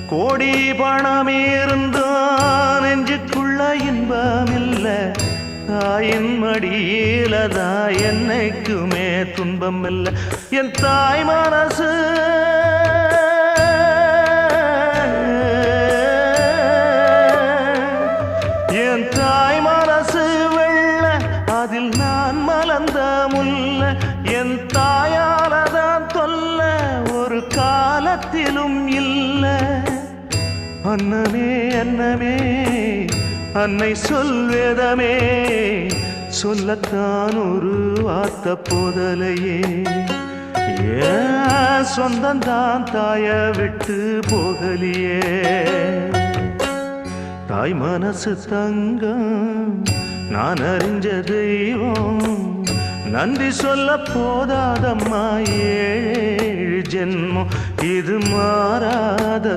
கோடி பணம் இருந்தான் நெஞ்சுக்குள்ள இன்பம் இல்ல தாயின் மடியிலதான் என்னைக்குமே துன்பம் இல்ல என் தாய் மனசு என் தாய் மனசு வெள்ள அதில் நான் மலர்ந்த முல்ல என் தாயாலதான் தொல்ல ஒரு காலத்திலும் இல்ல அன்னமே அன்னமே அன்னை சொல்வேதமே சொல்லத்தான் ஒரு வார்த்தை போதலையே ஏன் சொந்தந்தான் தாய விட்டு போகலியே தாய் மனசு தங்கம் நான் அறிஞ்ச தெய்வம் நன்றி சொல்ல போதாதம்மா ஏழு ஜென்மம் இது மாறாத